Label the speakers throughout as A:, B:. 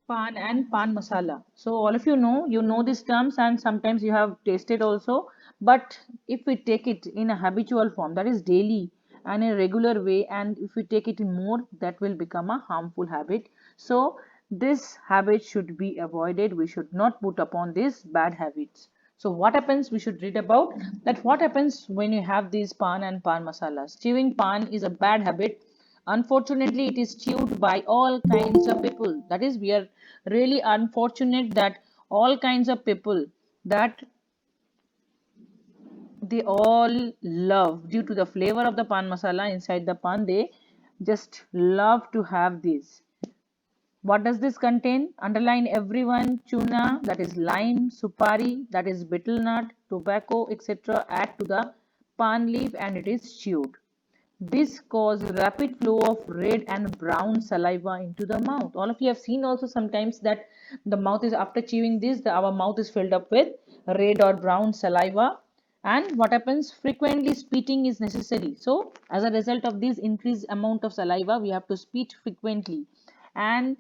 A: Pan and pan masala. So all of you know these terms and sometimes you have tasted also. But if we take it in a habitual form, that is daily and in a regular way, and if we take it in more, that will become a harmful habit. So this habit should be avoided. We should not put upon these bad habits. So what happens? We should read about that. What happens when you have these pan and pan masalas? Chewing pan is a bad habit. Unfortunately, it is chewed by all kinds of people. That is, we are really unfortunate that all kinds of people that they all love due to the flavor of the pan masala inside the pan, they just love to have this. What does this contain? Underline everyone: tuna, that is lime, supari, that is betel nut, tobacco, etc. Add to the pan leaf and it is chewed. This causes rapid flow of red and brown saliva into the mouth. All of you have seen also sometimes that the mouth is after chewing this, our mouth is filled up with red or brown saliva. And what happens? Frequently spitting is necessary. So as a result of this increased amount of saliva, we have to spit frequently. And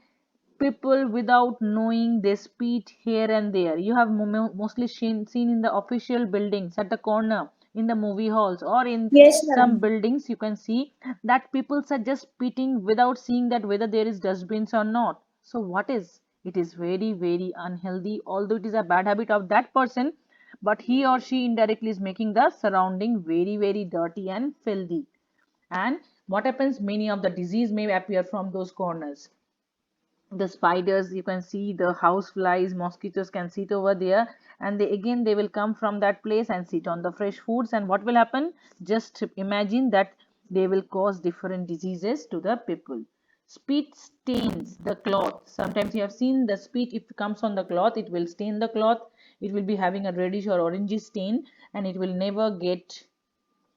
A: people without knowing they spit here and there. You have mostly seen in the official buildings at the corner, in the movie halls, or in
B: Yes,
A: some
B: ma'am.
A: buildings you can see that people are just spitting without seeing that whether there is dustbins or not. So what is it? Is very very unhealthy, although it is a bad habit of that person, but he or she indirectly is making the surrounding very very dirty and filthy. And what happens? Many of the disease may appear from those corners. The spiders, you can see the house flies, mosquitoes can sit over there, and they will come from that place and sit on the fresh foods. And what will happen? Just imagine that they will cause different diseases to the people. Spit stains the cloth. Sometimes you have seen the spit, if it comes on the cloth, it will stain the cloth. It will be having a reddish or orangey stain, and it will never get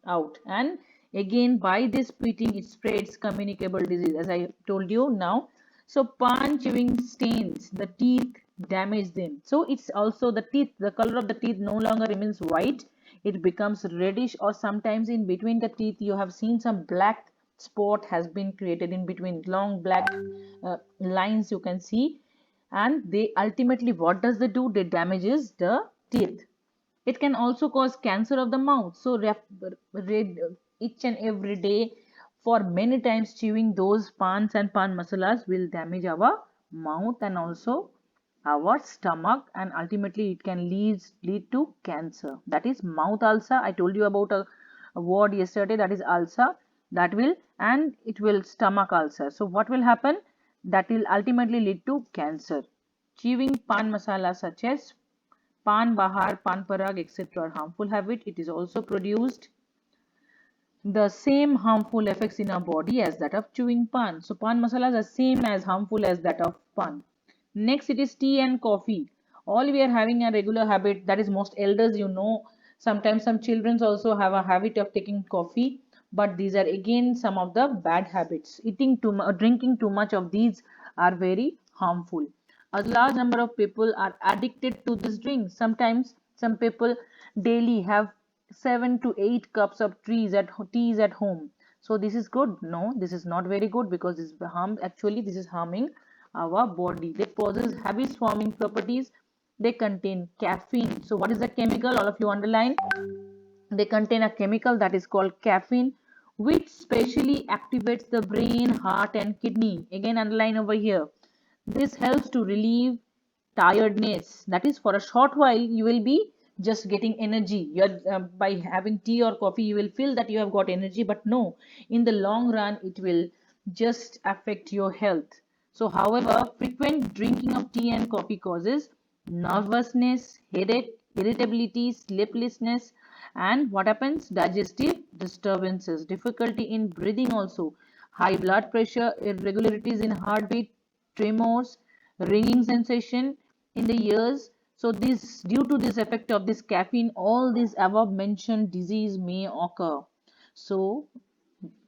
A: out. And again, by this spitting it spreads communicable disease, as I told you now. So pan chewing stains the teeth, damage them. So it's also the teeth, the color of the teeth no longer remains white, it becomes reddish, or sometimes in between the teeth you have seen some black spot has been created in between, long black lines you can see. And they ultimately, what does they do? They damages the teeth. It can also cause cancer of the mouth. So read each and every day for many times chewing those pans and pan masalas will damage our mouth and also our stomach, and ultimately it can lead to cancer. That is mouth ulcer. I told you about a word yesterday, that is ulcer. That will, and it will stomach ulcer. So what will happen? That will ultimately lead to cancer. Chewing pan masala such as pan bahar, pan parag, etc. are harmful habit. It is also produced the same harmful effects in our body as that of chewing pan. So pan masalas are same as harmful as that of pan. Next it is tea and coffee. All we are having a regular habit, that is most elders sometimes some children also have a habit of taking coffee, but these are again some of the bad habits. Eating too much, drinking too much of these are very harmful. A large number of people are addicted to this drink. Sometimes some people daily have 7 to 8 cups of teas at home. So this is good? No, this is not very good, because this is harming our body. They possess habit forming properties. They contain caffeine. So what is the chemical? All of you underline. They contain a chemical that is called caffeine, which specially activates the brain, heart, and kidney. Again, underline over here. This helps to relieve tiredness. That is, for a short while, you will be just getting energy. By having tea or coffee, you will feel that you have got energy, but no, in the long run, it will just affect your health. So, however, frequent drinking of tea and coffee causes nervousness, headache, irritability, sleeplessness, and what happens? Digestive disturbances, difficulty in breathing also, high blood pressure, irregularities in heartbeat, tremors, ringing sensation in the ears. So this, due to this effect of this caffeine, all these above mentioned disease may occur. So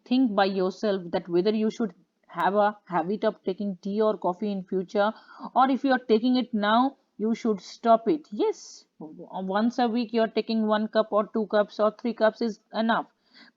A: think by yourself that whether you should have a habit of taking tea or coffee in future, or if you are taking it now, you should stop it. Yes, once a week you are taking 1 cup or 2 cups or 3 cups is enough,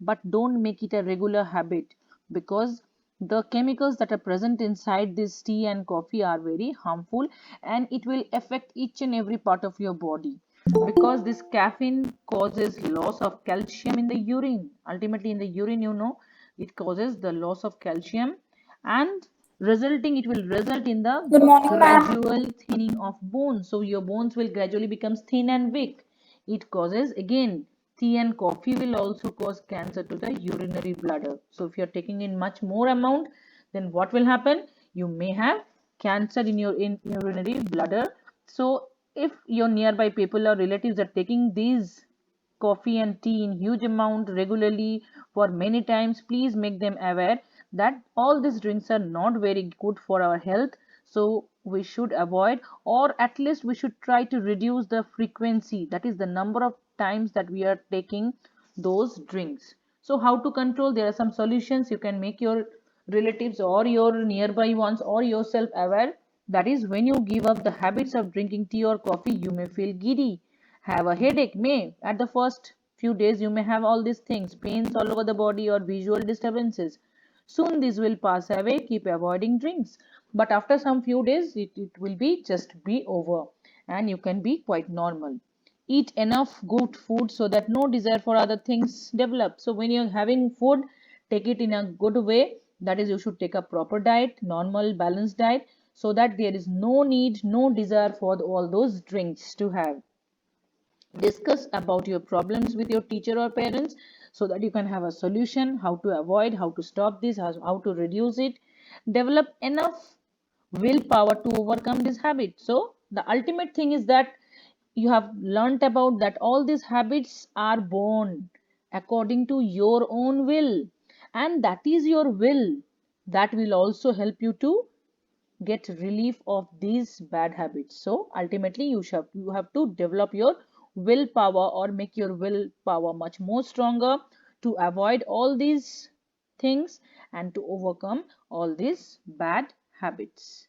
A: but don't make it a regular habit, because The chemicals that are present inside this tea and coffee are very harmful, and it will affect each and every part of your body, because this caffeine causes loss of calcium in the urine. Ultimately in the urine, it causes the loss of calcium, and it will result in the
B: Good morning, ma'am.
A: gradual thinning of bones. So your bones will gradually become thin and weak. It causes, again, tea and coffee will also cause cancer to the urinary bladder. So if you're taking in much more amount, then what will happen? You may have cancer in your urinary bladder. So if your nearby people or relatives are taking these coffee and tea in huge amount regularly for many times, please make them aware that all these drinks are not very good for our health. So we should avoid, or at least we should try to reduce the frequency, that is the number of times that we are taking those drinks. So how to control? There are some solutions. You can make your relatives or your nearby ones or yourself aware. That is, when you give up the habits of drinking tea or coffee, you may feel giddy, have a headache. May at the first few days you may have all these things, pains all over the body or visual disturbances. Soon this will pass away. Keep avoiding drinks, but after some few days it will be just be over, and you can be quite normal. Eat enough good food so that no desire for other things develop. So when you're having food, take it in a good way. That is, you should take a proper diet, normal balanced diet, so that there is no need, no desire for all those drinks to have. Discuss about your problems with your teacher or parents, so that you can have a solution, how to avoid, how to stop this, how to reduce it. Develop enough willpower to overcome this habit. So the ultimate thing is that you have learnt about that all these habits are born according to your own will, and that is your will that will also help you to get relief of these bad habits. So ultimately you have to develop your willpower, or make your willpower much more stronger, to avoid all these things and to overcome all these bad habits.